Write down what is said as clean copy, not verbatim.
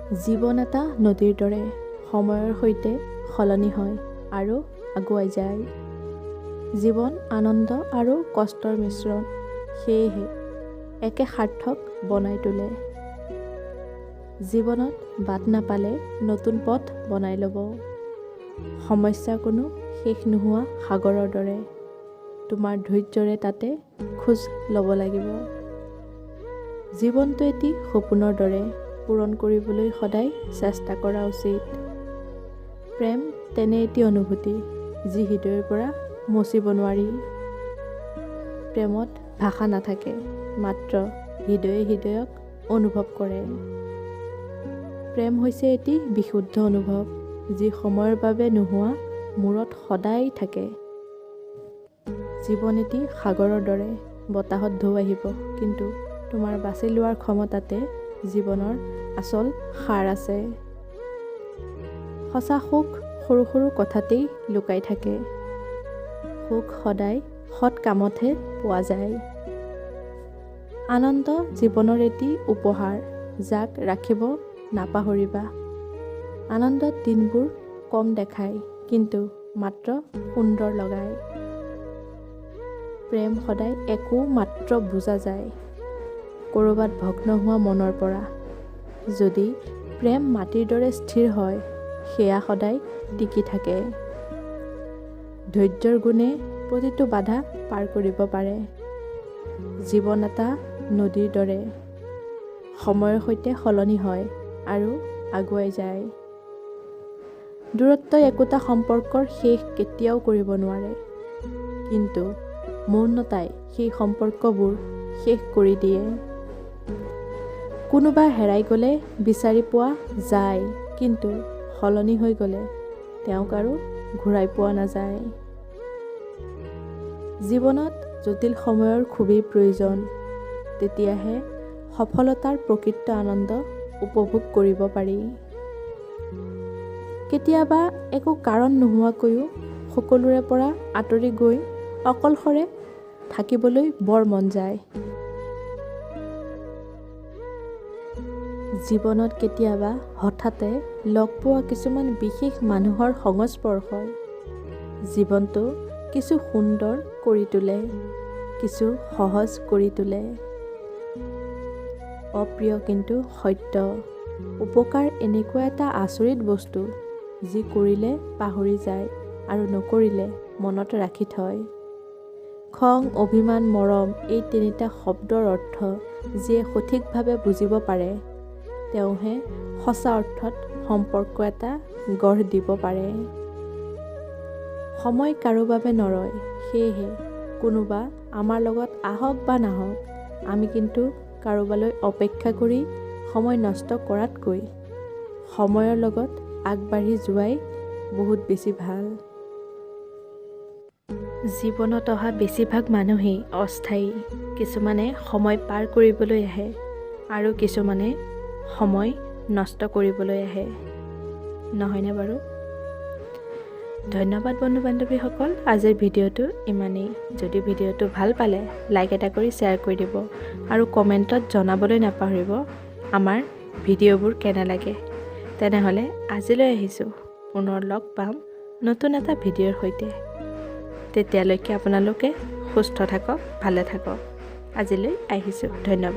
জীৱন এটা নদীৰ দৰে সময়ৰ সৈতে সলনি হয় আৰু আগুৱাই যায়। জীৱন আনন্দ আৰু কষ্টৰ মিশ্ৰণ, সেয়েহে একে সাৰ্থক বনাই তোলে। জীৱনত বাট নাপালে নতুন পথ বনাই ল'ব। সমস্যা কোনো শেষ নোহোৱা সাগৰৰ দৰে, তোমাৰ ধৈৰ্যৰে তাতে খোজ ল'ব লাগিব। জীৱনটো এটি সপোনৰ দৰে, পূৰণ কৰিবলৈ সদায় চেষ্টা কৰা উচিত। প্ৰেম তেনে এটি অনুভূতি যি হৃদয়ৰ পৰা মচিব নোৱাৰি। প্ৰেমত ভাষা নাথাকে, মাত্ৰ হৃদয়ে হৃদয়ক অনুভৱ কৰে। প্ৰেম হৈছে এটি বিশুদ্ধ অনুভৱ যি সময়ৰ বাবে নোহোৱা, মূৰত সদায় থাকে। জীৱন এটি সাগৰৰ দৰে, বতাহত ঢৌ আহিব, কিন্তু তোমাৰ বাছি লোৱাৰ ক্ষমতাতে জীৱনৰ আচল সাৰ আছে। সঁচা সুখ সৰু সৰু কথাতেই লুকাই থাকে। সুখ সদায় সৎ কামতহে পোৱা যায়। আনন্দ জীৱনৰ এটি উপহাৰ, যাক ৰাখিব নাপাহৰিবা। আনন্দত দিনবোৰ কম দেখায়, কিন্তু মাত্ৰ সুন্দৰ লগায়। প্ৰেম সদায় একো মাত্ৰ বুজা যায়, ক'ৰবাত ভগ্ন হোৱা মনৰ পৰা। যদি প্ৰেম মাটিৰ দৰে স্থিৰ হয়, সেয়া সদায় টিকি থাকে। ধৈৰ্যৰ গুণে প্ৰতিটো বাধা পাৰ কৰিব পাৰে। জীৱন এটা নদীৰ দৰে, সময়ৰ সৈতে সলনি হয় আৰু আগুৱাই যায়। দূৰত্বই একোটা সম্পৰ্কৰ শেষ কেতিয়াও কৰিব নোৱাৰে, কিন্তু মৌনতাই সেই সম্পৰ্কবোৰ শেষ কৰি দিয়ে। কোনোবা হেৰাই গ'লে বিচাৰি পোৱা যায়, কিন্তু সলনি হৈ গ'লে তেওঁক আৰু ঘূৰাই পোৱা নাযায়। জীৱনত জটিল সময়ৰ খুবেই প্ৰয়োজন, তেতিয়াহে সফলতাৰ প্ৰকৃত আনন্দ উপভোগ কৰিব পাৰি। কেতিয়াবা একো কাৰণ নোহোৱাকৈও সকলোৰে পৰা আঁতৰি গৈ অকলশৰে থাকিবলৈ বৰ মন যায়। জীৱনত কেতিয়াবা হঠাতে লগ পোৱা কিছুমান বিশেষ মানুহৰ সংস্পৰ্শই জীৱনটো কিছু সুন্দৰ কৰি তোলে, কিছু সহজ কৰি তোলে। অপ্ৰিয় কিন্তু সত্য, উপকাৰ এনেকুৱা এটা আচৰিত বস্তু যি কৰিলে পাহৰি যায় আৰু নকৰিলে মনত ৰাখি থয়। খং, অভিমান, মৰম এই তিনিটা শব্দৰ অৰ্থ যিয়ে সঠিকভাৱে বুজিব পাৰে, তেওঁহে সঁচা অৰ্থত সম্পৰ্ক এটা গঢ় দিব পাৰে। সময় কাৰো বাবে নৰয়, সেয়েহে কোনোবা আমাৰ লগত আহক বা নাহক, আমি কিন্তু কাৰোবালৈ অপেক্ষা কৰি সময় নষ্ট কৰাতকৈ সময়ৰ লগত আগবাঢ়ি যোৱাই বহুত বেছি ভাল। জীৱনত অহা বেছিভাগ মানুহেই অস্থায়ী। কিছুমানে সময় পাৰ কৰিবলৈ আহে আৰু কিছুমানে সময় নষ্ট কৰিবলৈ আহে, নহয়নে বাৰু? ধন্যবাদ বন্ধু বান্ধৱীসকল, আজিৰ ভিডিঅ'টো ইমানেই। যদি ভিডিঅ'টো ভাল পালে লাইক এটা কৰি শ্বেয়াৰ কৰি দিব আৰু কমেণ্টত জনাবলৈ নাপাহৰিব আমাৰ ভিডিঅ'বোৰ কেনে লাগে। তেনেহ'লে আজিলৈ আহিছোঁ, পুনৰ লগ পাম নতুন এটা ভিডিঅ'ৰ সৈতে। তেতিয়ালৈকে আপোনালোকে সুস্থ থাকক, ভালে থাকক। আজিলৈ আহিছোঁ, ধন্যবাদ।